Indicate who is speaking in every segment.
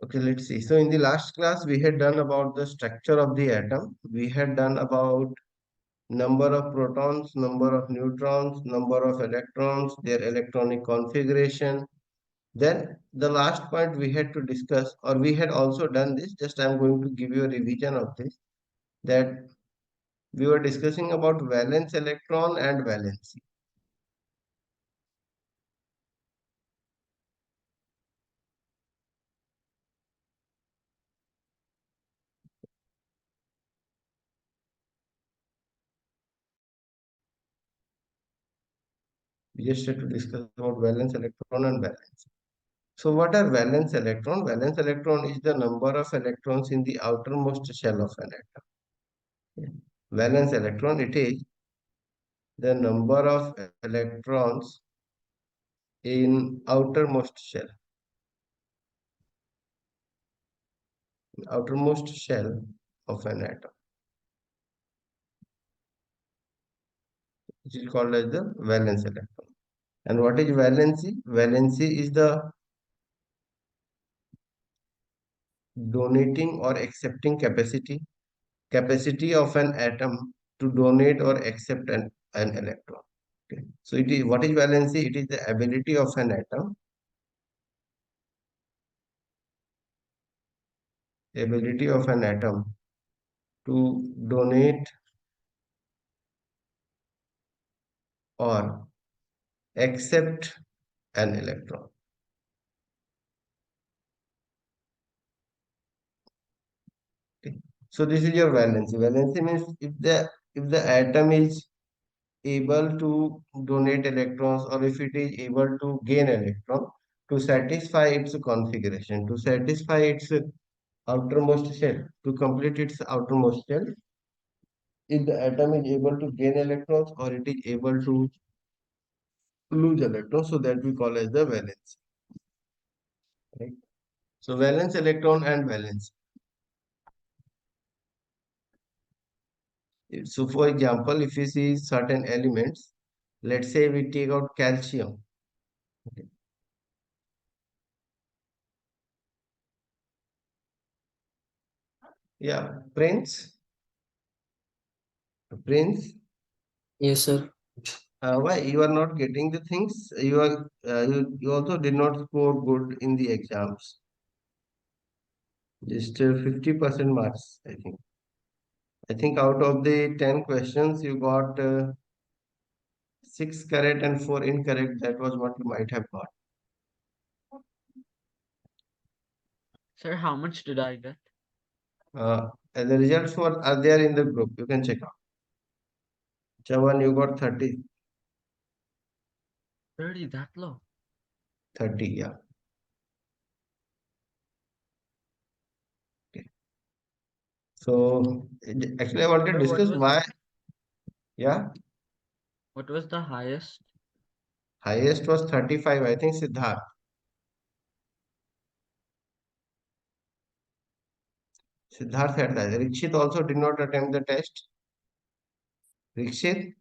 Speaker 1: Okay, let's see. So in the last class, we had done about the structure of the atom. We had done about number of protons, number of neutrons, number of electrons, their electronic configuration. Then the last point we had to discuss, or we had also done this, just I'm going to give you a revision of this, that we were discussing about valence electron and valency. We just had to discuss about valence electron and valence. So what are valence electron? Valence electron is the number of electrons in the outermost shell of an atom. Valence electron, it is the number of electrons in outermost shell of an atom, which is called as the valence electron. And what is valency? Valency is the donating or accepting capacity of an atom to donate or accept an electron. Okay. So it is, what is valency? It is the ability of an atom to donate or accept an electron. Okay. So this is your valency. Valency means if the atom is able to donate electrons, or if it is able to gain electron to satisfy its configuration, to satisfy its outermost shell, to complete its outermost shell, if the atom is able to gain electrons or it is able to lose electrons, so that we call as the valence. Right? So valence electron and valence. So for example, if you see certain elements, let's say we take out calcium. Okay. Yeah, Prince,
Speaker 2: Yes, sir.
Speaker 1: why you are not getting the things? You also did not score good in the exams. Just 50% marks, I think. I think out of the 10 questions, you got 6 correct and 4 incorrect. That was what you might have got.
Speaker 3: Sir, how much did I get?
Speaker 1: And the results are there in the group. You can check out. Chavan, you got 30,
Speaker 3: 30, that low.
Speaker 1: 30, yeah. Okay. So actually, I wanted to
Speaker 3: Sir,
Speaker 1: discuss why. Yeah,
Speaker 3: what was the highest?
Speaker 1: highest was 35. I think Siddharth. Siddharth had that. Rikshit also did not attempt the test. Rikshit,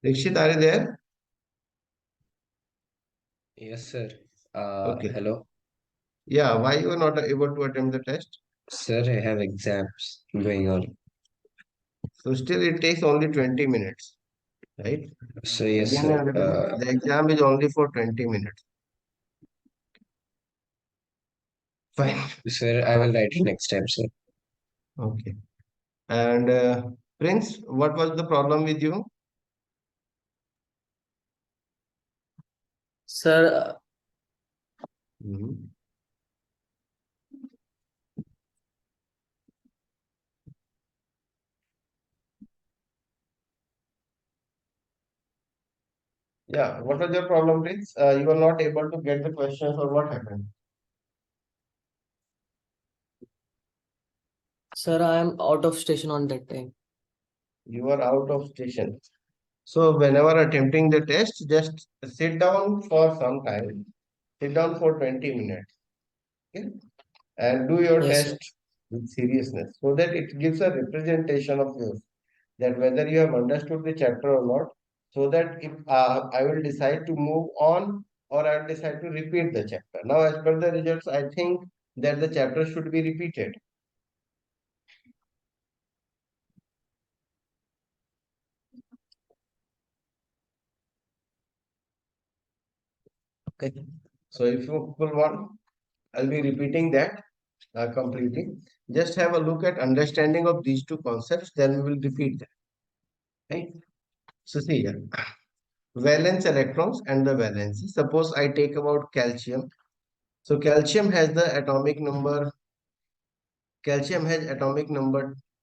Speaker 1: Rikshit, are you there?
Speaker 4: Yes, sir.
Speaker 1: Okay.
Speaker 4: Hello.
Speaker 1: Yeah, why you were not able to attempt the test?
Speaker 4: Sir, I have exams going on.
Speaker 1: So still it takes only 20 minutes, right?
Speaker 4: So, yes,
Speaker 1: Again
Speaker 4: sir.
Speaker 1: and again, the exam is only for 20 minutes. Fine.
Speaker 4: Sir, I will write it next time, sir.
Speaker 1: Okay. And Prince, what was the problem with you?
Speaker 2: Sir,
Speaker 1: Mhm. Yeah, what was your problem, Prince? You were not able to get the questions, or what happened?
Speaker 2: sir, I am out of station on that time.
Speaker 1: You were out of station. So whenever attempting the test, just sit down for some time. Sit down for 20 minutes. Okay? And do your
Speaker 2: Yes, sir.
Speaker 1: test with seriousness, so that it gives a representation of yours, that whether you have understood the chapter or not, so that if I will decide to move on or I'll decide to repeat the chapter. Now, as per the results, I think that the chapter should be repeated. Okay. So if you people want, I'll be repeating that completely. Just have a look at understanding of these two concepts, then we will repeat them. Right? So see here, valence electrons and the valency. Suppose I take about calcium. So calcium has atomic number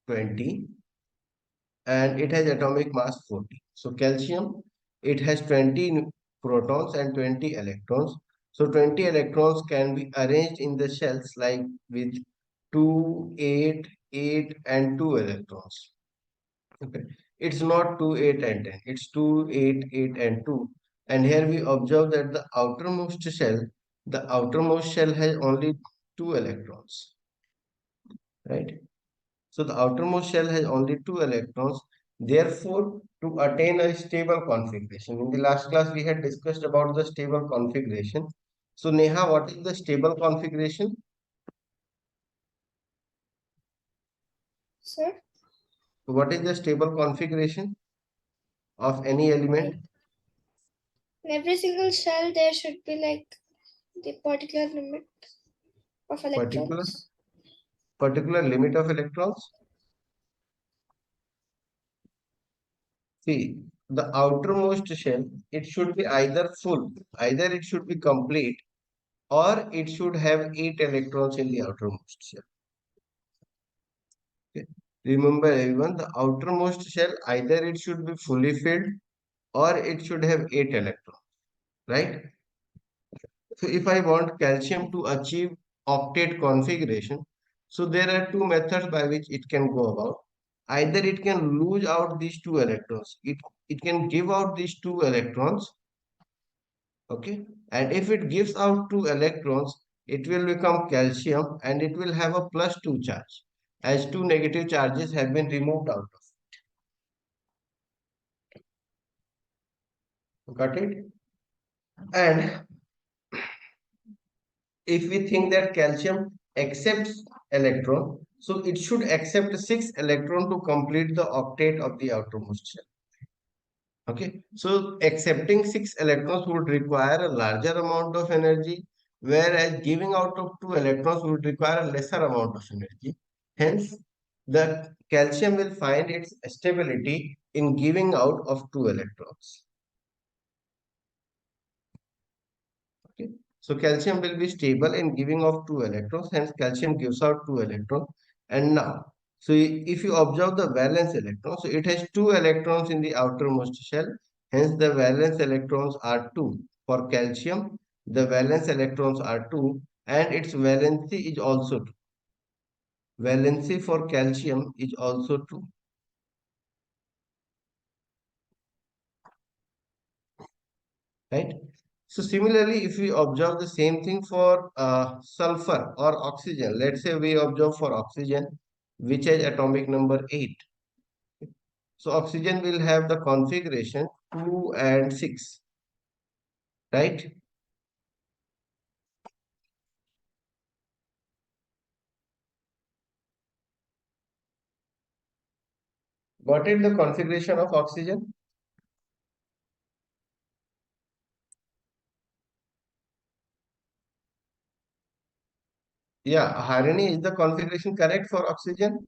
Speaker 1: 20 and it has atomic mass 40. So calcium, it has 20 protons and 20 electrons. So 20 electrons can be arranged in the shells like with 2, 8, 8 and 2 electrons. Okay. It's not 2, 8 and 10. It's 2, 8, 8 and 2. And here we observe that the outermost shell has only 2 electrons. Right? So the outermost shell has only 2 electrons. Therefore, to attain a stable configuration, in the last class we had discussed about the stable configuration. So Neha, what is the stable configuration?
Speaker 5: Sir,
Speaker 1: What is the stable configuration of any element?
Speaker 5: in every single cell there should be like the particular limit of electrons.
Speaker 1: Particular limit of electrons? See, the outermost shell, it should be either full, either it should be complete, or it should have 8 electrons in the outermost shell. Okay. Remember everyone, the outermost shell, either it should be fully filled or it should have 8 electrons, right? So if I want calcium to achieve octet configuration, so there are two methods by which it can go about. Either it can lose out these 2 electrons, it can give out these 2 electrons, okay? And if it gives out 2 electrons, it will become calcium and it will have a +2 charge, as 2 negative charges have been removed out of it. Got it? And if we think that calcium accepts electron, so it should accept 6 electron to complete the octet of the outermost shell. Okay, so accepting 6 electrons would require a larger amount of energy, whereas giving out of 2 electrons would require a lesser amount of energy. Hence, the calcium will find its stability in giving out of 2 electrons. Okay. So calcium will be stable in giving off 2 electrons, hence calcium gives out 2 electrons. And now, so if you observe the valence electron, so it has 2 electrons in the outermost shell, hence the valence electrons are 2. For calcium, the valence electrons are 2 and its valency is also 2. Valency for calcium is also 2. Right? So similarly, if we observe the same thing for sulfur or oxygen, let's say we observe for oxygen, which has atomic number 8. So oxygen will have the configuration 2 and 6, right? What is the configuration of oxygen? Yeah, Harini, is the configuration correct for oxygen?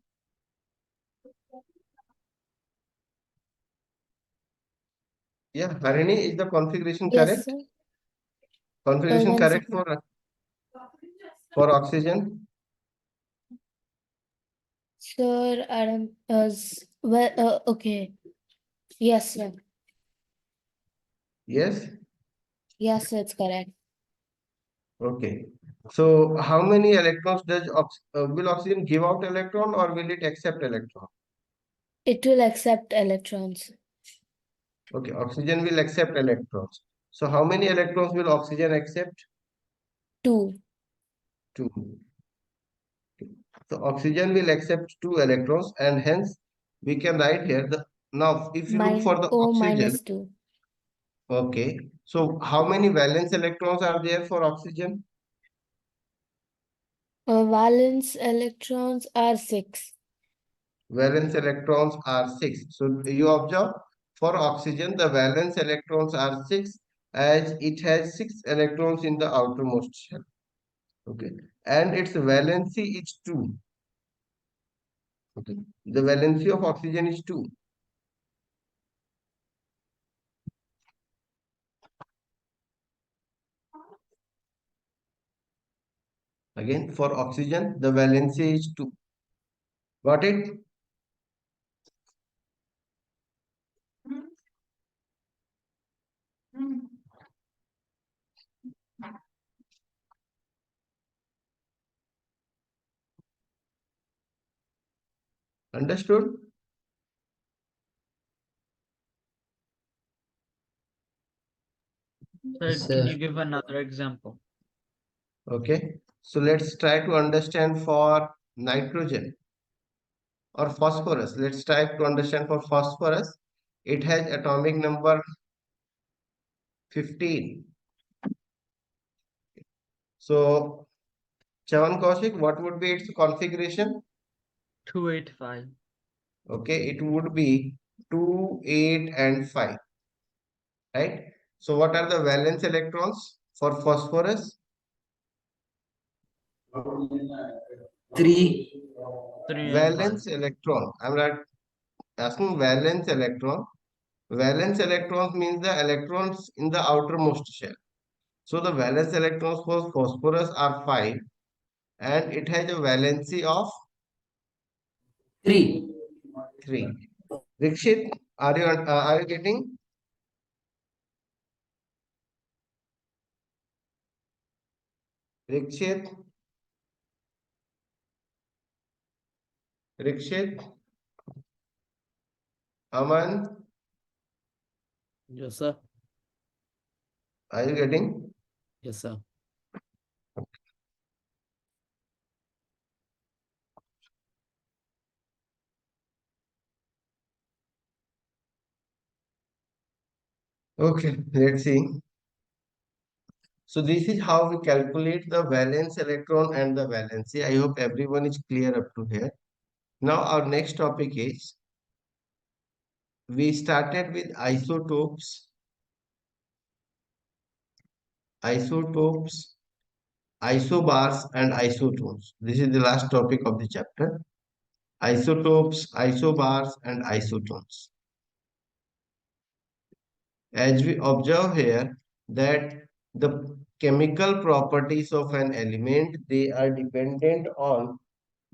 Speaker 1: Yeah, Harini, is the configuration
Speaker 5: Yes,
Speaker 1: correct?
Speaker 5: sir.
Speaker 1: Configuration
Speaker 5: One
Speaker 1: correct
Speaker 5: second.
Speaker 1: for oxygen?
Speaker 5: Sir, Adam, well, okay. Yes, sir.
Speaker 1: Yes?
Speaker 5: Yes, sir, it's correct.
Speaker 1: Okay. So how many electrons will oxygen give out electron or will it accept electron?
Speaker 5: It will accept electrons.
Speaker 1: Okay, oxygen will accept electrons. So how many electrons will oxygen accept?
Speaker 5: 2.
Speaker 1: 2. So oxygen will accept 2 electrons and hence we can write here the now if you look for the
Speaker 5: O
Speaker 1: oxygen,
Speaker 5: minus 2.
Speaker 1: Okay. So how many valence electrons are there for oxygen?
Speaker 6: Valence electrons are 6.
Speaker 1: Valence electrons are 6. So you observe for oxygen, the valence electrons are 6 as it has 6 electrons in the outermost shell. Okay. And its valency is 2. Okay. The valency of oxygen is 2. Again, for oxygen, the valency is 2. Got it? Understood?
Speaker 3: Sir,
Speaker 2: Yes,
Speaker 3: can
Speaker 2: sir.
Speaker 3: you give another example?
Speaker 1: Okay. So let's try to understand for nitrogen or phosphorus. Let's try to understand for phosphorus. It has atomic number 15. So, Chavan Kaushik, what would be its configuration?
Speaker 3: 285.
Speaker 1: Okay, it would be 2, 8, and 5. Right? So, what are the valence electrons for phosphorus?
Speaker 2: 3.
Speaker 3: 3 and 5.
Speaker 1: Valence electron. I'm not asking valence electron. Valence electrons means the electrons in the outermost shell. So the valence electrons for phosphorus are 5 and it has a valency of
Speaker 2: 3.
Speaker 1: 3. Rikshit, are you getting? Rikshit, Rikshit, Aman,
Speaker 2: Yes, sir.
Speaker 1: are you getting?
Speaker 2: Yes, sir.
Speaker 1: Okay, let's see. So this is how we calculate the valence electron and the valency. I hope everyone is clear up to here. Now our next topic is, we started with isotopes, isobars, and isotones. This is the last topic of the chapter. Isotopes, isobars, and isotones. As we observe here that the chemical properties of an element, they are dependent on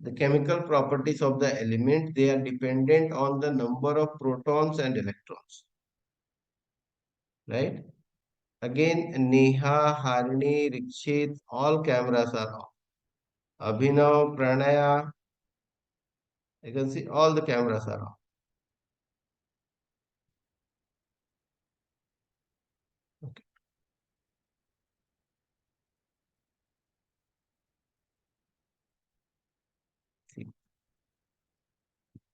Speaker 1: the chemical properties of the element, they are dependent on the number of protons and electrons. Right? Again, Neha, Harini, Rikshit, all cameras are off. Abhinav, Pranaya, you can see all the cameras are off. Okay. See.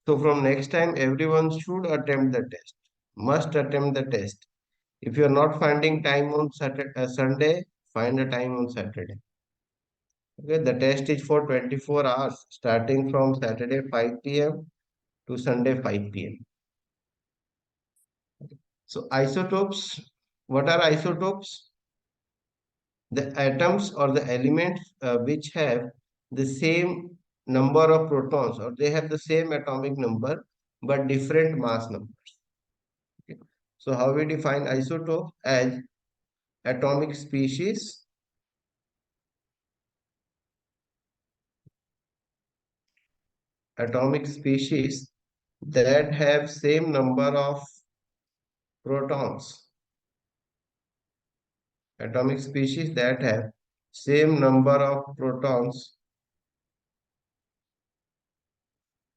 Speaker 1: So from next time, everyone should attempt the test. Must attempt the test. If you are not finding time on Sunday, find a time on Saturday. Okay, the test is for 24 hours, starting from Saturday 5 p.m. to Sunday 5 p.m. So isotopes, what are isotopes? The atoms or the elements which have the same number of protons, or they have the same atomic number but different mass numbers. Okay. So how we define isotope? As atomic species that have same number of protons, atomic species that have same number of protons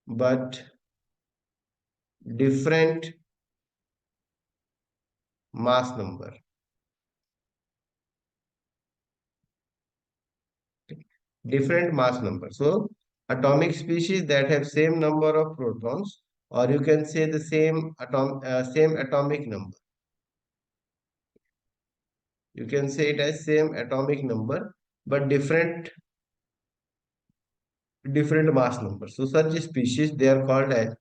Speaker 1: but different mass number. Different mass number. So atomic species that have same number of protons, or you can say the same atomic number. You can say it as same atomic number, but different mass numbers. So such species, they are called as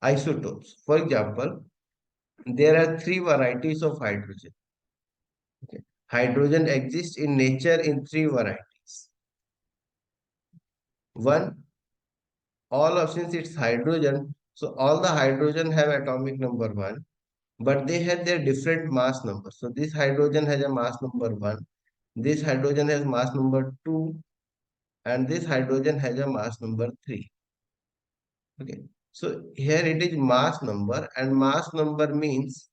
Speaker 1: isotopes. For example, there are three varieties of hydrogen. Okay. Hydrogen exists in nature in three varieties. One, since it's hydrogen, so all the hydrogen have atomic number 1, but they have their different mass numbers. So this hydrogen has a mass number 1, this hydrogen has mass number 2, and this hydrogen has a mass number 3. Okay. So here it is mass number, and mass number means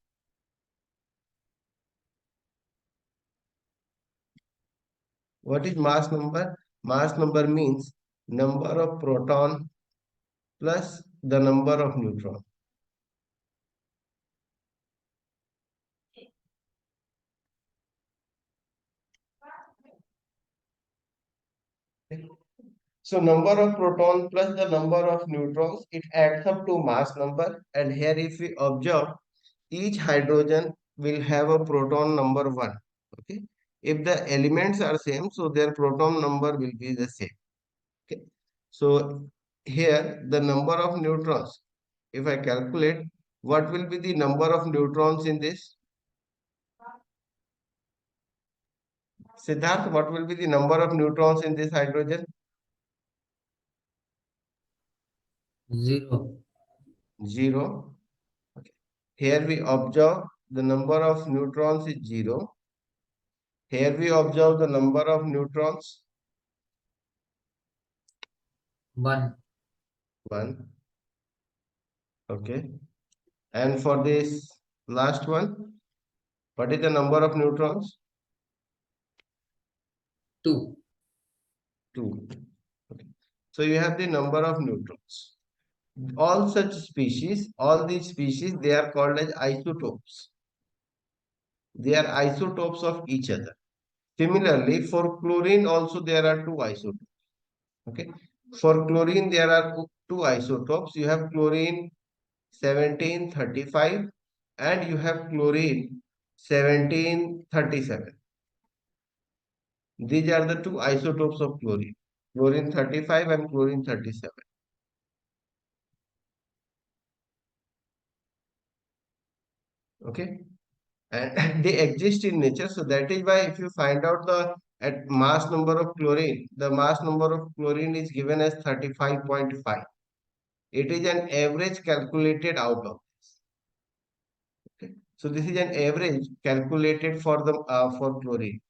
Speaker 1: what is mass number? Mass number means number of proton plus the number of neutron. So number of proton plus the number of neutrons, it adds up to mass number. And here if we observe, each hydrogen will have a proton number 1. Okay. If the elements are same, so their proton number will be the same. Okay. So here the number of neutrons, if I calculate, what will be the number of neutrons in this? Siddharth, what will be the number of neutrons in this hydrogen?
Speaker 2: 0.
Speaker 1: 0. Okay. Here we observe the number of neutrons is 0. Here we observe the number of neutrons
Speaker 2: 1.
Speaker 1: 1. Okay. And for this last one, what is the number of neutrons?
Speaker 2: 2.
Speaker 1: 2. Okay. So you have the number of neutrons. All such species, all these species, they are called as isotopes. They are isotopes of each other. Similarly, for chlorine also there are two isotopes. Okay. For chlorine, there are two isotopes. You have chlorine 1735 and you have chlorine 1737. These are the two isotopes of chlorine. Chlorine 35 and chlorine 37. Okay. And they exist in nature. So that is why if you find out the at mass number of chlorine, the mass number of chlorine is given as 35.5. It is an average calculated out of this. Okay. So this is an average calculated for the for chlorine.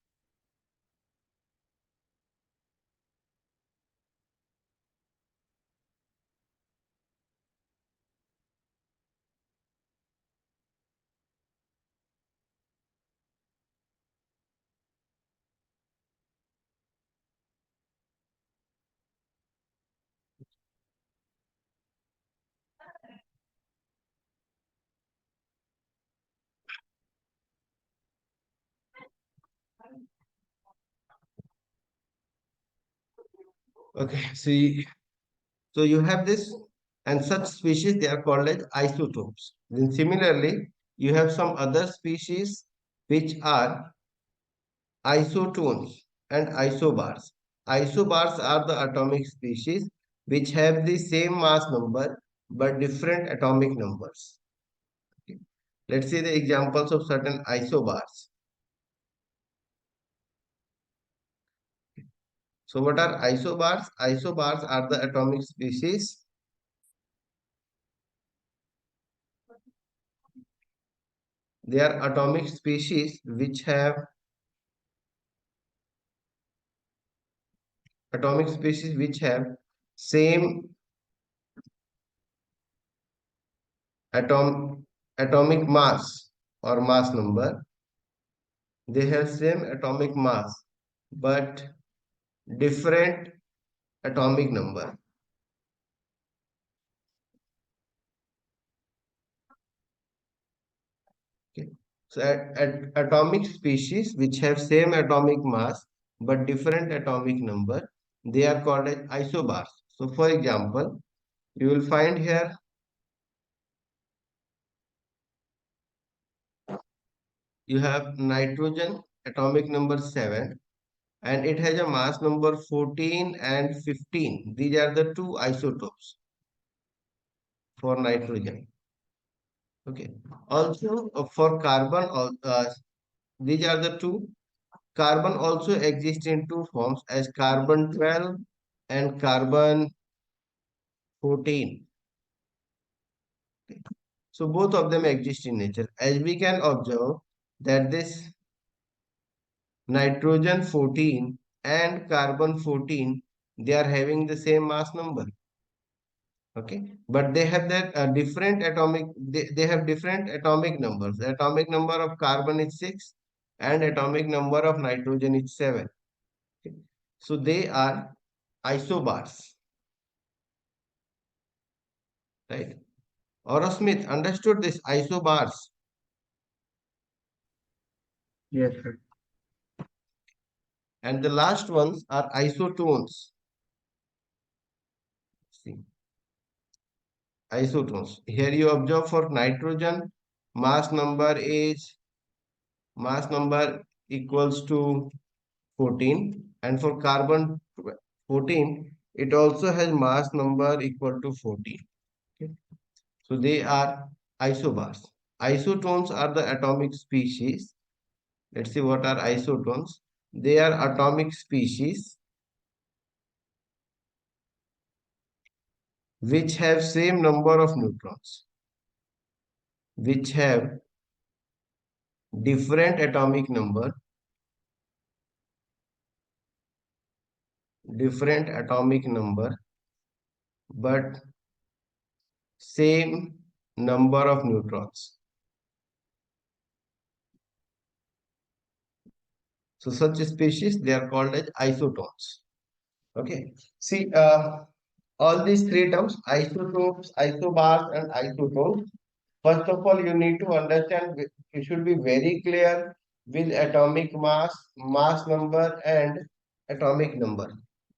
Speaker 1: Okay, see, so you have this, and such species they are called as isotopes. Then similarly, you have some other species which are isotones and isobars. Isobars are the atomic species which have the same mass number but different atomic numbers. Okay. Let's see the examples of certain isobars. So what are isobars? Isobars are the atomic species. They are atomic species which have same atomic mass or mass number. They have same atomic mass but different atomic number. Okay. So at atomic species which have same atomic mass but different atomic number, they are called as isobars. So for example, you will find here you have nitrogen atomic number 7, and it has a mass number 14 and 15. These are the two isotopes for nitrogen. Okay. Also for carbon, these are the two. Carbon also exists in two forms as carbon 12 and carbon 14. So both of them exist in nature. As we can observe that this nitrogen 14 and carbon 14, they are having the same mass number. Okay, but they have that different atomic, they have different atomic numbers. The atomic number of carbon is 6 and atomic number of nitrogen is 7. Okay. So they are isobars, right? Oro Smith understood this isobars.
Speaker 3: Yes, sir.
Speaker 1: And the last ones are isotones. See, isotones. Here you observe for nitrogen, mass number equals to 14, and for carbon 14, it also has mass number equal to 14. Okay. So they are isobars. Isotones are the atomic species. Let's see what are isotones. They are atomic species which have same number of neutrons, which have different atomic number, but same number of neutrons. So such species, they are called as isotones. Okay. See, all these three terms, isotopes, isobars, and isotones. First of all, you need to understand, you should be very clear with atomic mass, mass number, and atomic number,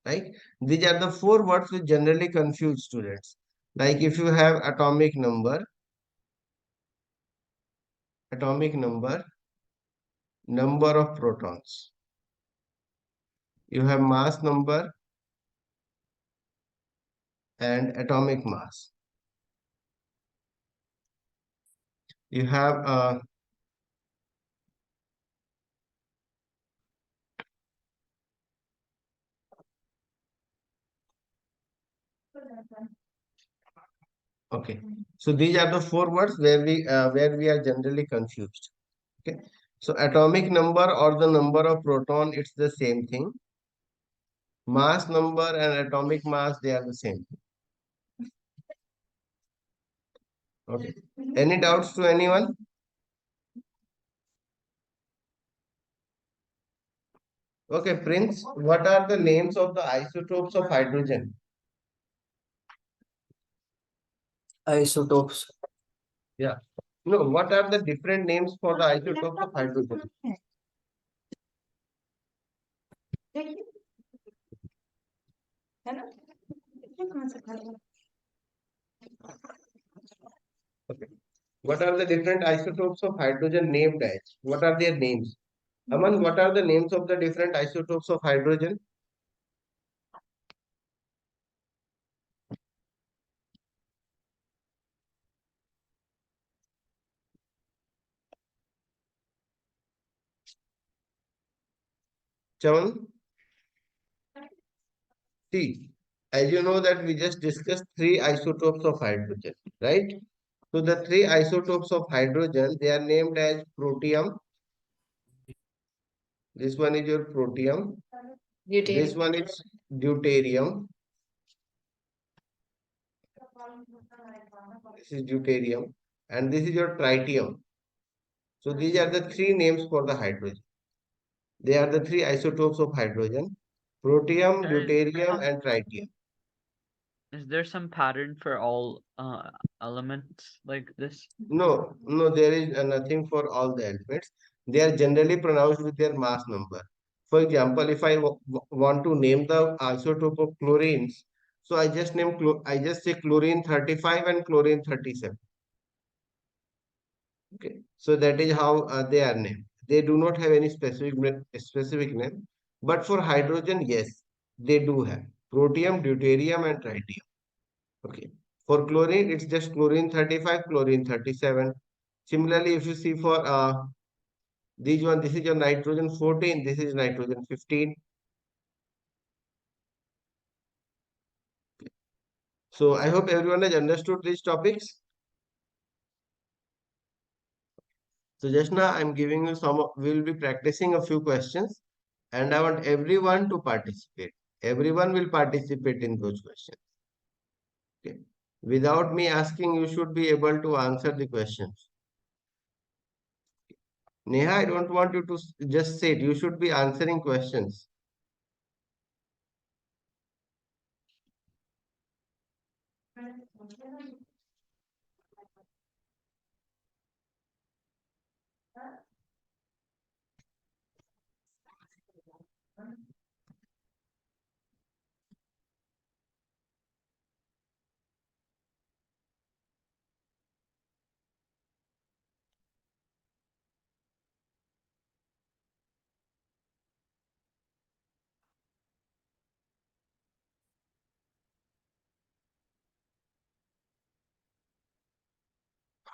Speaker 1: right? These are the four words which generally confuse students. Like if you have atomic number, number of protons. You have mass number and atomic mass. You have okay. So these are the four words where we are generally confused. Okay. So atomic number or the number of proton, it's the same thing. Mass number and atomic mass, they are the same. Okay. Any doubts to anyone? Okay, Prince, what are the names of the isotopes of hydrogen?
Speaker 2: Isotopes.
Speaker 1: Yeah. No, what are the different names for the isotopes of hydrogen? Okay. What are the different isotopes of hydrogen named as? What are their names? Aman, what are the names of the different isotopes of hydrogen? Chavan? See, as you know that we just discussed three isotopes of hydrogen, right? So the three isotopes of hydrogen, they are named as protium. This one is your protium. This one is deuterium. This is deuterium. And this is your tritium. So these are the three names for the hydrogen. They are the three isotopes of hydrogen. Protium, deuterium, and tritium.
Speaker 3: Is there some pattern for all elements like this?
Speaker 1: No, there is nothing for all the elements. They are generally pronounced with their mass number. For example, if I want to name the isotope of chlorines, so I just say chlorine 35 and chlorine 37. Okay, so that is how they are named. they do not have any specific name. But for hydrogen, yes, they do have protium, deuterium, and tritium. Okay. For chlorine, it's just chlorine 35, chlorine 37. Similarly, if you see for this is your nitrogen 14, this is nitrogen 15. So I hope everyone has understood these topics. So just now I'm giving you we'll be practicing a few questions and I want everyone to participate. Everyone will participate in those questions. Okay. Without me asking, you should be able to answer the questions. Neha, I don't want you to just sit. You should be answering questions.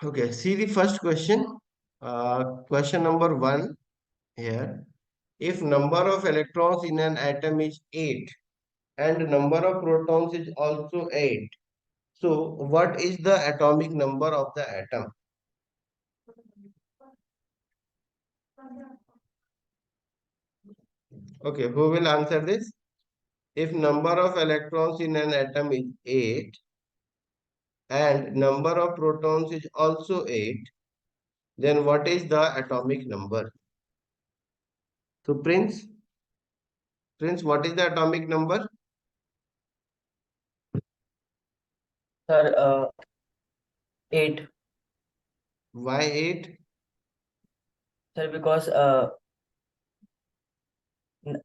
Speaker 1: Okay, see the first question. Question number 1 here. If number of electrons in an atom is 8 and number of protons is also 8, so what is the atomic number of the atom? Okay, who will answer this? If number of electrons in an atom is 8 and number of protons is also 8, then what is the atomic number? So Prince, what is the atomic number?
Speaker 7: Sir, 8.
Speaker 1: Why 8?
Speaker 7: Sir, because
Speaker 1: Mhm.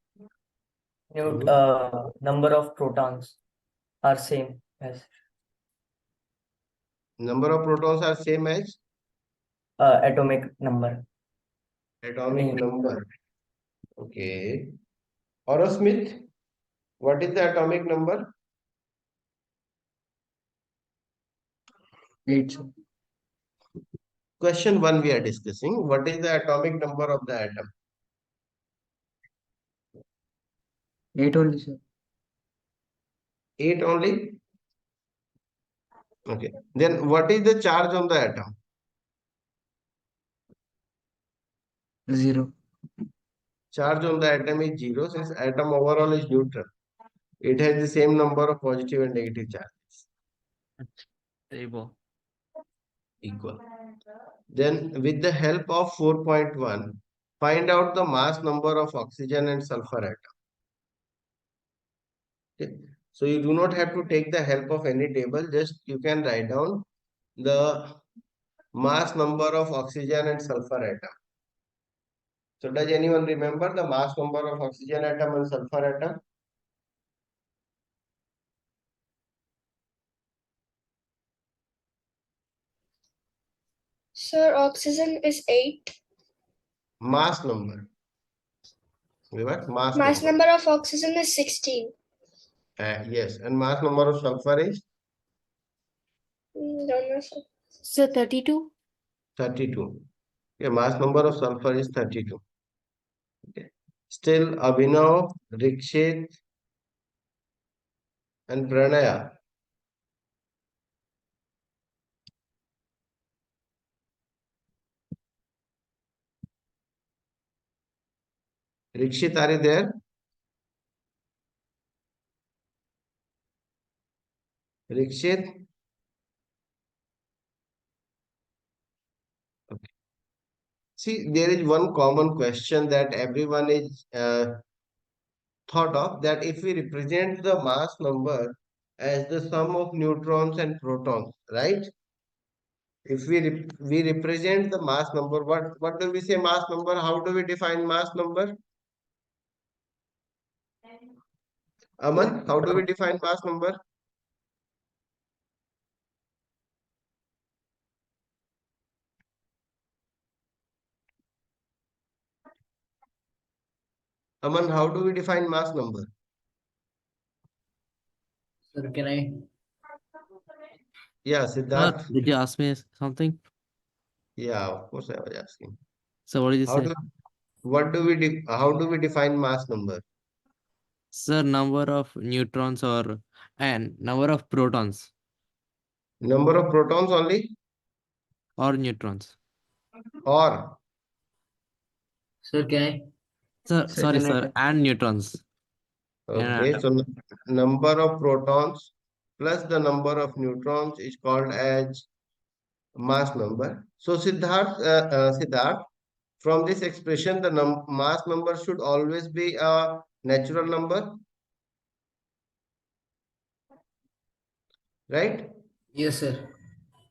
Speaker 7: number of protons are same as
Speaker 1: Number of protons are same as
Speaker 7: atomic number.
Speaker 1: atomic number. Okay. Smith, what is the atomic number?
Speaker 8: 8.
Speaker 1: Question 1 we are discussing. What is the atomic number of the atom?
Speaker 8: 8 only, sir.
Speaker 1: 8 only? Okay. Then what is the charge on the atom?
Speaker 8: 0.
Speaker 1: Charge on the atom is 0 since atom overall is neutral. It has the same number of positive and negative charges.
Speaker 3: Stable.
Speaker 1: Equal. Then with the help of 4.1, find out the mass number of oxygen and sulfur atom. Okay. So you do not have to take the help of any table, just you can write down the mass number of oxygen and sulfur atom. So does anyone remember the mass number of oxygen atom and sulfur atom?
Speaker 5: Sir, oxygen is 8.
Speaker 1: Mass number. What?
Speaker 5: Mass number of oxygen is 16.
Speaker 1: Yes, and mass number of sulfur is
Speaker 5: Don't know, sir.
Speaker 6: So 32?
Speaker 1: 32. Yeah, mass number of sulfur is 32. Okay. Still, Abhinav, Rikshit, and Pranaya. Rikshit, are you there? Rikshit? Okay. See, there is one common question that everyone is thought of, that if we represent the mass number as the sum of neutrons and protons, right? If we represent the mass number, what do we say mass number? How do we define mass number? Aman, how do we define mass number? Aman, how do we define mass number?
Speaker 2: Sir, can I?
Speaker 1: Yeah,
Speaker 9: Sir,
Speaker 1: Siddharth.
Speaker 9: did you ask me something?
Speaker 1: Yeah, of course I was asking.
Speaker 9: So what did you
Speaker 1: How
Speaker 9: say?
Speaker 1: do how do we define mass number?
Speaker 9: Sir, number of neutrons and number of protons
Speaker 1: Number of protons only
Speaker 9: or neutrons.
Speaker 1: or
Speaker 2: Sir, can I?
Speaker 9: Sir,
Speaker 8: Sir,
Speaker 9: sorry,
Speaker 8: can I
Speaker 9: sir,
Speaker 8: tell?
Speaker 9: and neutrons in an
Speaker 1: okay,
Speaker 9: atom.
Speaker 1: so number of protons plus the number of neutrons is called as mass number. So Siddharth, from this expression, the mass number should always be a natural number, right?
Speaker 2: Yes, sir.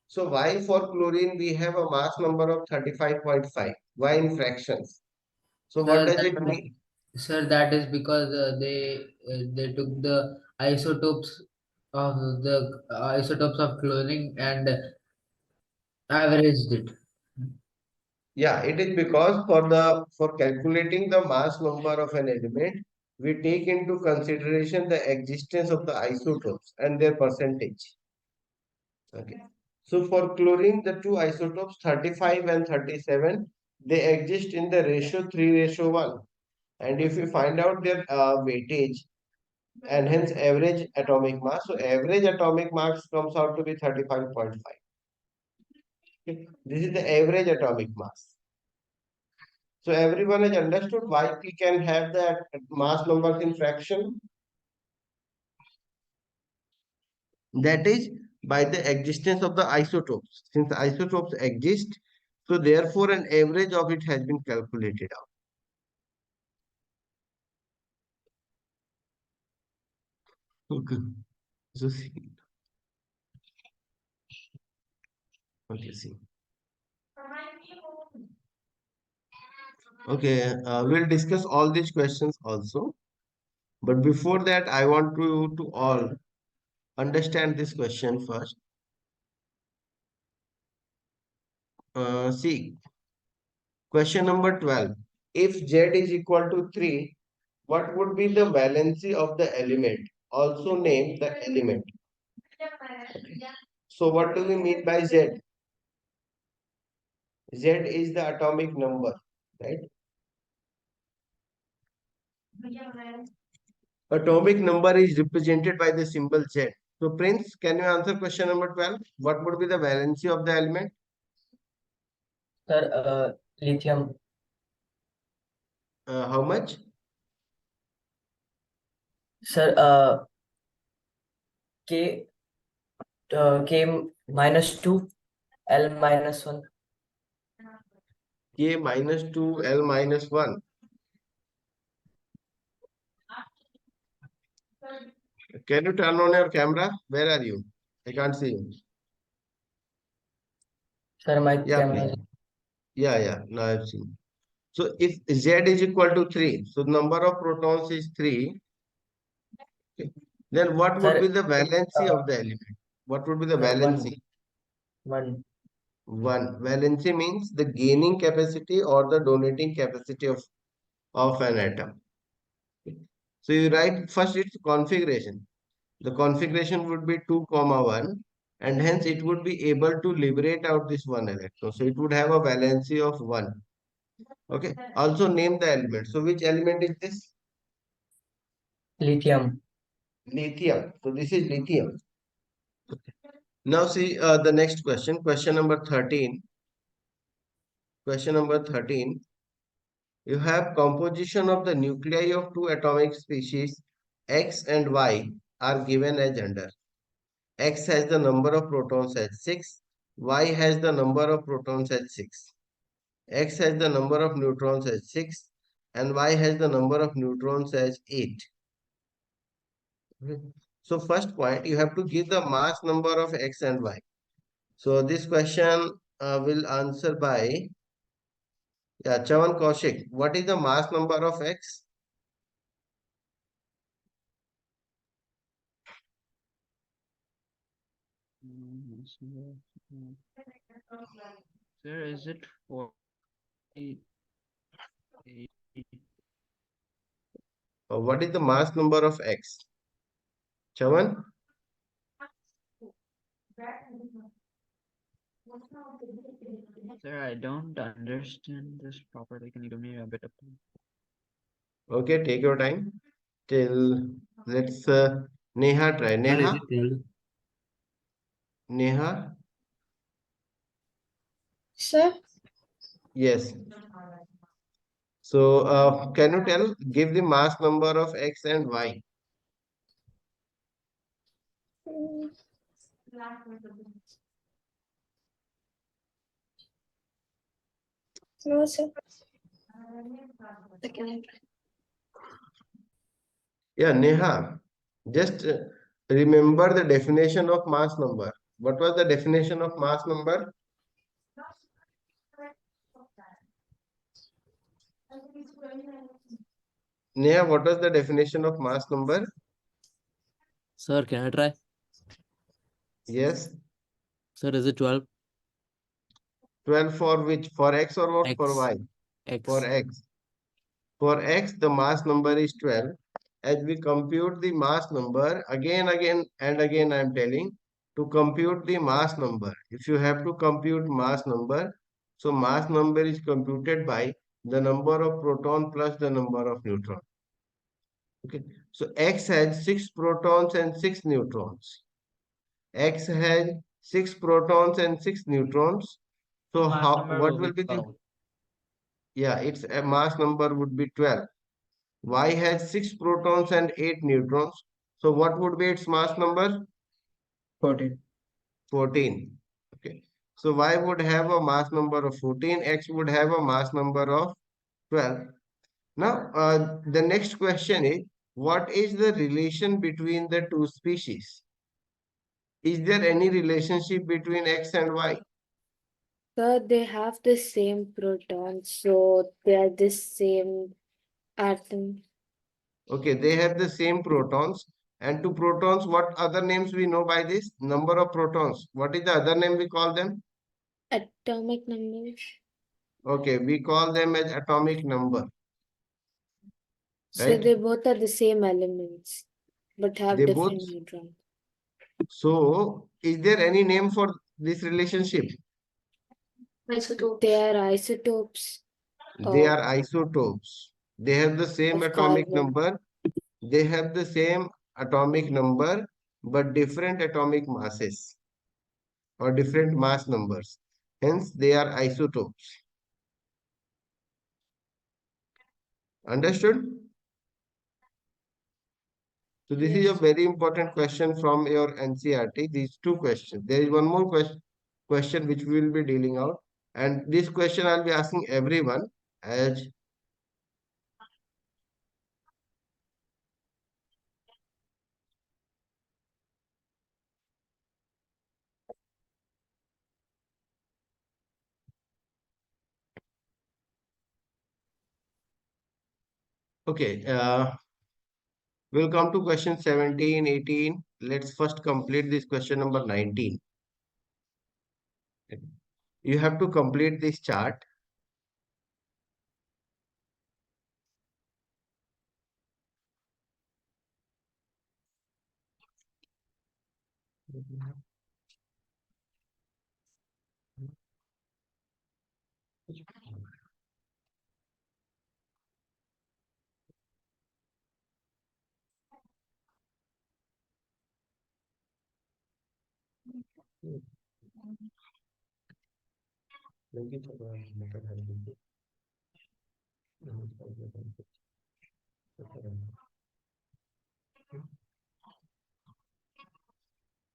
Speaker 1: So why for chlorine we have a mass number of 35.5? Why in fractions? So what
Speaker 2: Sir,
Speaker 1: does it mean?
Speaker 2: that is because they took the isotopes of chlorine and averaged it.
Speaker 1: Yeah, it is because for calculating the mass number of an element, we take into consideration the existence of the isotopes and their percentage. Okay. So for chlorine, the two isotopes 35 and 37, they exist in the ratio 3:1. And if you find out their weightage and hence average atomic mass, so average atomic mass comes out to be 35.5. Okay. This is the average atomic mass. So everyone has understood why we can have the mass numbers in fraction. That is by the existence of the isotopes. Since isotopes exist, so therefore an average of it has been calculated out. Okay. So see. Okay, see. Okay, we'll discuss all these questions also. But before that, I want you to all understand this question first. See, question number 12. If Z is equal to 3, what would be the valency of the element? Also name the element. So what do we mean by Z? Z is the atomic number, right? Atomic number is represented by the symbol Z. So Prince, can you answer question number 12? What would be the valency of the element?
Speaker 7: Sir, lithium.
Speaker 1: How much?
Speaker 7: Sir, K K minus 2, L minus 1.
Speaker 1: K minus 2, L minus 1. Can you turn on your camera? Where are you? I can't see you.
Speaker 7: Sir, my
Speaker 1: Yeah,
Speaker 7: camera.
Speaker 1: please. Yeah. Now I've seen. So if Z is equal to 3, so number of protons is 3. Okay. Then what would be
Speaker 7: Sir,
Speaker 1: the valency
Speaker 7: uh,
Speaker 1: of the element? What would be the
Speaker 7: sir,
Speaker 1: valency?
Speaker 7: 1.
Speaker 1: 1. Valency means the gaining capacity or the donating capacity of an atom. Okay. So you write first its configuration. The configuration would be 2, 1, and hence it would be able to liberate out this one electron. So it would have a valency of 1. Okay. Also name the element. So which element is this?
Speaker 7: Lithium.
Speaker 1: Lithium. So this is lithium. Now see the next question. Question number 13. Question number 13. You have composition of the nuclei of two atomic species X and Y are given as under. X has the number of protons as 6. Y has the number of protons as 6. X has the number of neutrons as 6 and Y has the number of neutrons as 8. Okay. So first point, you have to give the mass number of X and Y. So this question will answer by, yeah, Chavan Kaushik. What is the mass number of X?
Speaker 3: Sir, is it 48?
Speaker 1: What is the mass number of X? Chavan?
Speaker 3: Sir, I don't understand this properly. Can you give me a bit of time?
Speaker 1: Okay, take your time. Till let's Neha try.
Speaker 9: Sir, is
Speaker 1: Neha?
Speaker 9: it 12?
Speaker 1: Neha?
Speaker 5: Sir,
Speaker 1: Yes. So can you tell, give the mass number of X and Y?
Speaker 5: mm, no, sir. Second.
Speaker 1: Yeah, Neha, just remember the definition of mass number. What was the definition of mass number? Neha, what was the definition of mass number?
Speaker 9: Sir, can I try?
Speaker 1: Yes,
Speaker 9: Sir, is it 12?
Speaker 1: 12 for which? For X or what for
Speaker 9: X.
Speaker 1: Y? For
Speaker 9: X.
Speaker 1: X. For X, the mass number is 12. As we compute the mass number, again, and again, I am telling, to compute the mass number. If you have to compute mass number, so mass number is computed by the number of proton plus the number of neutron. Okay, so X has 6 protons and 6 neutrons. X has 6 protons and 6 neutrons. So
Speaker 3: Mass
Speaker 1: how
Speaker 3: number
Speaker 1: what
Speaker 3: will
Speaker 1: will
Speaker 3: be
Speaker 1: be the
Speaker 3: 12.
Speaker 1: yeah, its a mass number would be 12. Y has 6 protons and 8 neutrons. So what would be its mass number?
Speaker 8: 14.
Speaker 1: 14. Okay. So Y would have a mass number of 14. X would have a mass number of 12. Now, the next question is, what is the relation between the two species? Is there any relationship between X and Y?
Speaker 6: Sir, they have the same protons, so they are the same atom.
Speaker 1: Okay, they have the same protons. And two protons, what other names we know by this? Number of protons. What is the other name we call them?
Speaker 6: Atomic numbers.
Speaker 1: Okay, we call them as atomic number,
Speaker 6: So
Speaker 1: right?
Speaker 6: they both are the same elements, but have
Speaker 1: They both.
Speaker 6: different neutrons.
Speaker 1: So, is there any name for this relationship?
Speaker 6: They are isotopes
Speaker 1: They
Speaker 6: of,
Speaker 1: are isotopes. They have the same
Speaker 6: of
Speaker 1: atomic
Speaker 6: carbon.
Speaker 1: number. They have the same atomic number, but different atomic masses or different mass numbers. Hence, they are isotopes. Understood? So this is a
Speaker 6: Yes.
Speaker 1: very important question from your NCRT. These two questions. There is one more question which we will be dealing out. And this question I'll be asking everyone as okay. We'll come to question 17, 18. Let's first complete this question number 19. You have to complete this chart.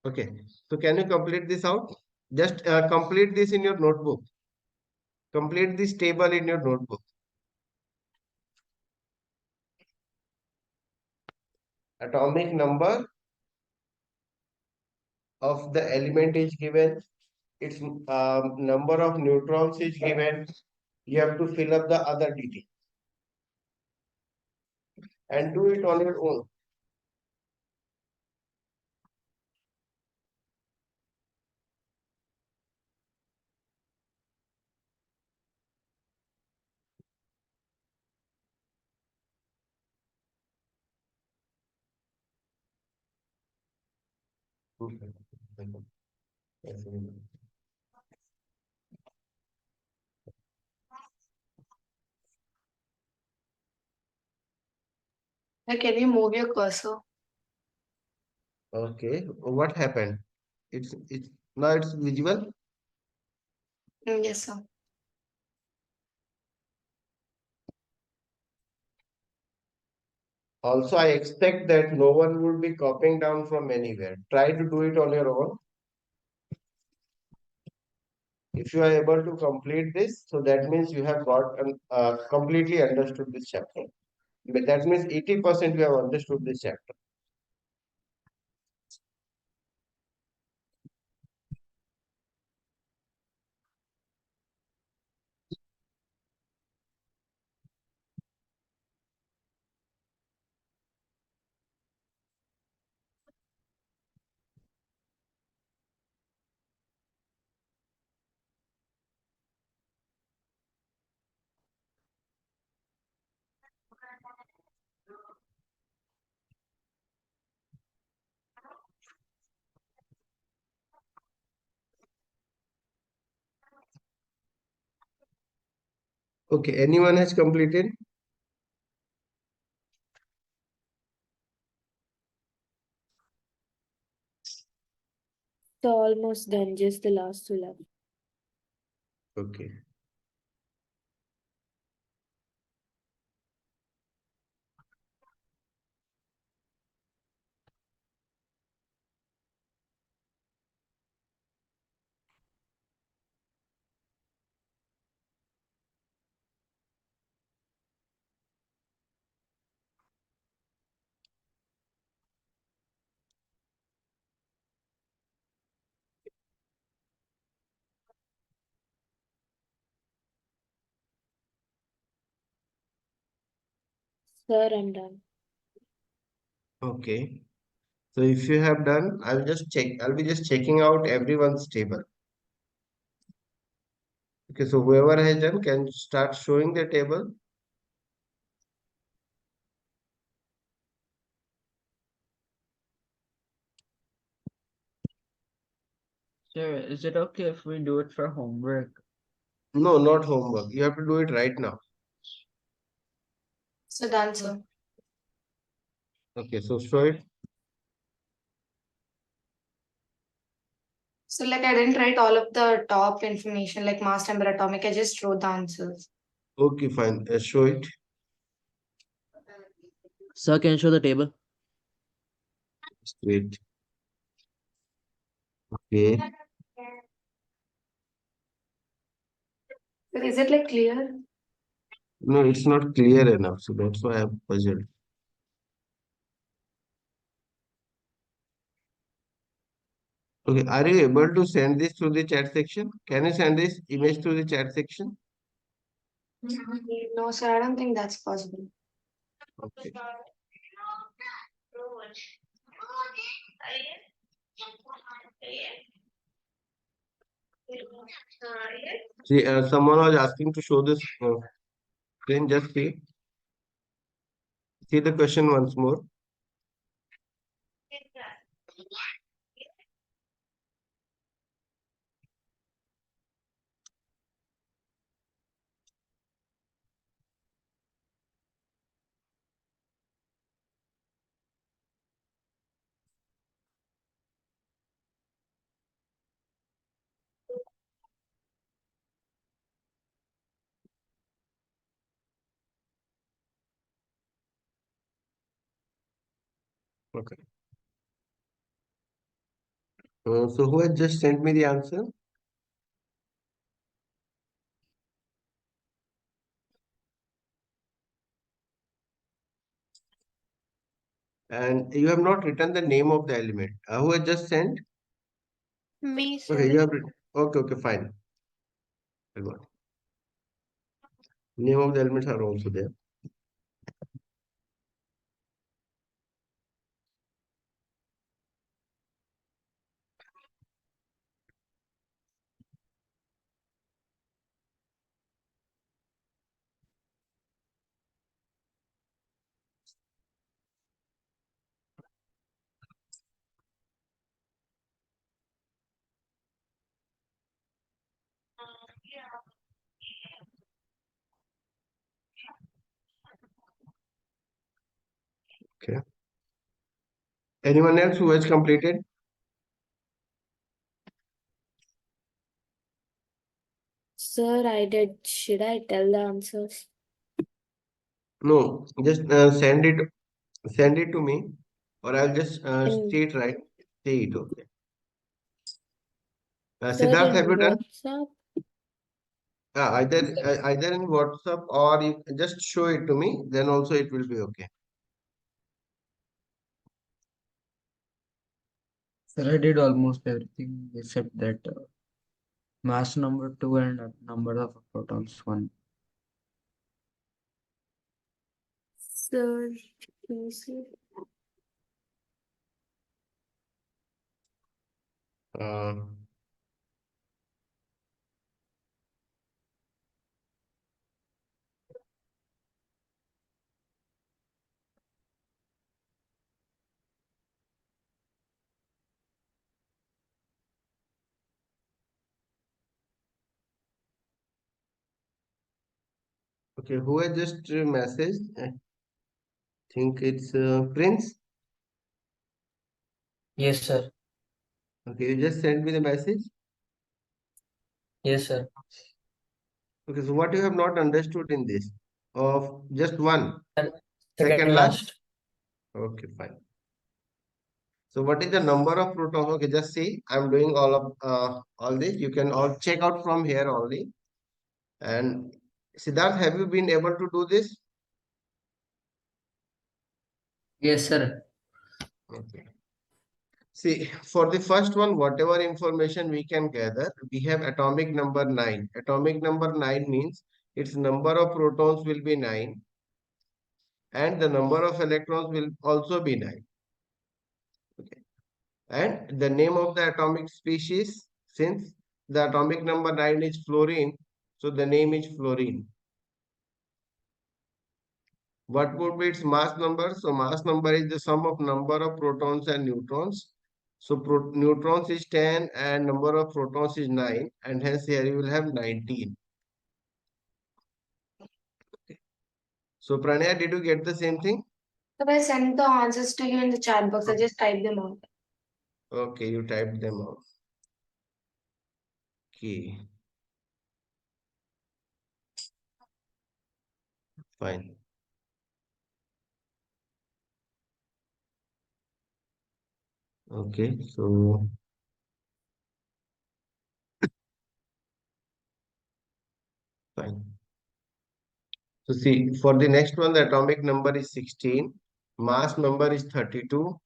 Speaker 1: Okay, so can you complete this out? Just complete this in your notebook. Complete this table in your notebook. Atomic number of the element is given. Its number of neutrons is given. You have to fill up the other details and do it on your own.
Speaker 10: Can you move your cursor?
Speaker 1: Okay, what happened? It's now it's visible.
Speaker 10: Yes, sir.
Speaker 1: Also, I expect that no one would be copying down from anywhere. Try to do it on your own. If you are able to complete this, so that means you have got completely understood this chapter. But that means 80% you have understood this chapter. Okay, anyone has completed?
Speaker 6: So almost done, just the last two left.
Speaker 1: Okay.
Speaker 6: Sir, I'm done.
Speaker 1: Okay. So if you have done, I'll be just checking out everyone's table. Okay, so whoever has done can start showing the table.
Speaker 3: Sir, is it okay if we do it for homework?
Speaker 1: No, not homework. You have to do it right now.
Speaker 10: So done, sir.
Speaker 1: Okay, so show it.
Speaker 10: So like I didn't write all of the top information like mass number atomic. I just wrote the answers.
Speaker 1: Okay, fine. Show it.
Speaker 9: Sir, can you show the table?
Speaker 1: Just wait. Okay.
Speaker 10: But is it like clear?
Speaker 1: No, it's not clear enough. So that's why I'm puzzled. Okay, are you able to send this to the chat section? Can you send this image to the chat section?
Speaker 10: No, sir, I don't think that's possible.
Speaker 1: Okay. See, someone was asking to show this screen. Just see the question once more. Okay. So who has just sent me the answer? And you have not written the name of the element. Who has just sent?
Speaker 5: Me, sir.
Speaker 1: Okay, you have written. Okay, okay, fine. I got it. Name of the elements are also there. Okay. Anyone else who has completed?
Speaker 6: Sir, I did. Should I tell the answers?
Speaker 1: No, just send it to me, or I'll just
Speaker 6: In,
Speaker 1: say it right. Say it, okay.
Speaker 6: sir,
Speaker 1: Siddharth, have
Speaker 6: in
Speaker 1: you done?
Speaker 6: WhatsApp?
Speaker 1: Either in WhatsApp, or you just show it to me, then also it will be okay.
Speaker 8: Sir, I did almost everything except that mass number 2 and number of protons 1.
Speaker 6: Sir, can you see?
Speaker 1: Uh, okay, who has just messaged? I think it's Prince.
Speaker 7: Yes, sir.
Speaker 1: Okay, you just send me the message.
Speaker 7: Yes, sir.
Speaker 1: Okay, so what you have not understood in this? Of just one,
Speaker 7: Second
Speaker 1: second last?
Speaker 7: last.
Speaker 1: Okay, fine. So what is the number of protons? Okay, just see, I'm doing all this. You can all check out from here only. And Siddharth, have you been able to do this?
Speaker 2: Yes, sir.
Speaker 1: Okay. See, for the first one, whatever information we can gather, we have atomic number 9. Atomic number 9 means its number of protons will be 9 and the number of electrons will also be 9. Okay. And the name of the atomic species, since the atomic number 9 is fluorine, so the name is fluorine. What would be its mass number? So mass number is the sum of number of protons and neutrons. So neutrons is 10 and number of protons is 9, and hence here you will have 19. Okay. So Pranaya, did you get the same thing?
Speaker 10: So I sent the answers to you in the chat box. I just typed them out.
Speaker 1: Okay, you typed them out. Okay, fine. Okay, so fine. So see, for the next one, the atomic number is 16, mass number is 32.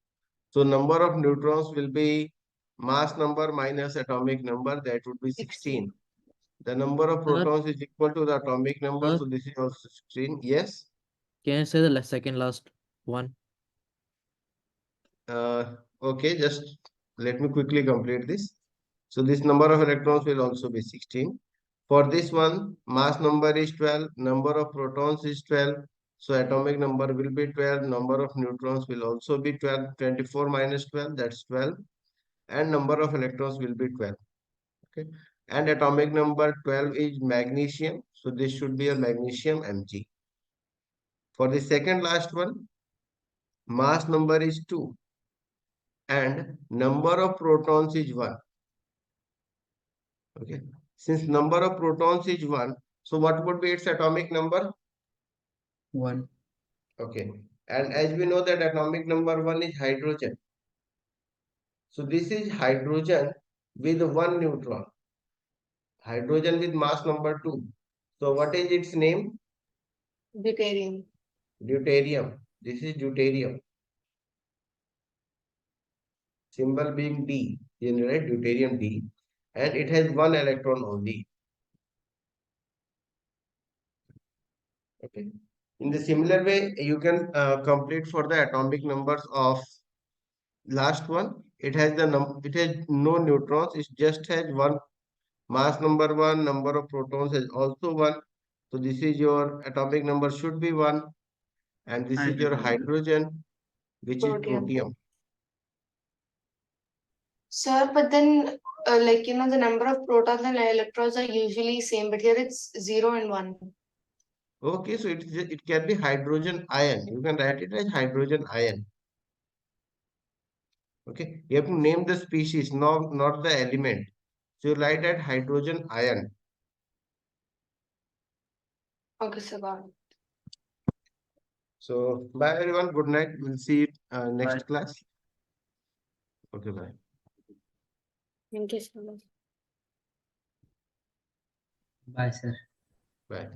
Speaker 1: So number of neutrons will be mass number minus atomic number, that would be 16. The number of
Speaker 9: Sir,
Speaker 1: protons is equal to the atomic number,
Speaker 9: sir,
Speaker 1: so this is also 16. Yes.
Speaker 9: can you say the second last one?
Speaker 1: Okay, just let me quickly complete this. So this number of electrons will also be 16. For this one, mass number is 12, number of protons is 12. So atomic number will be 12, number of neutrons will also be 12, 24 minus 12, that's 12. And number of electrons will be 12. Okay. And atomic number 12 is magnesium. So this should be a magnesium Mg. For the second last one, mass number is 2 and number of protons is 1. Okay. Since number of protons is 1, so what would be its atomic number?
Speaker 8: 1.
Speaker 1: Okay. And as we know that atomic number 1 is hydrogen. So this is hydrogen with 1 neutron. Hydrogen with mass number 2. So what is its name?
Speaker 10: Deuterium.
Speaker 1: Deuterium. This is deuterium. Symbol being D. You write deuterium D. And it has 1 electron only. Okay. In the similar way, you can complete for the atomic numbers of last one. It has no neutrons. It just has 1 mass number 1. Number of protons is also 1. So this is your atomic number should be 1. And this is your hydrogen, which is
Speaker 10: Protium.
Speaker 1: protium.
Speaker 10: Sir, but then, like, you know, the number of protons and electrons are usually same, but here it's 0 and 1.
Speaker 1: Okay, so it can be hydrogen ion. You can write it as hydrogen ion. Okay, you have to name the species, not the element. So you write that hydrogen ion.
Speaker 10: Okay, sir, got it.
Speaker 1: So bye everyone. Good night. We'll see you next
Speaker 8: Bye.
Speaker 1: class. Okay, bye.
Speaker 6: Thank you so much.
Speaker 2: Bye, sir.
Speaker 1: Bye.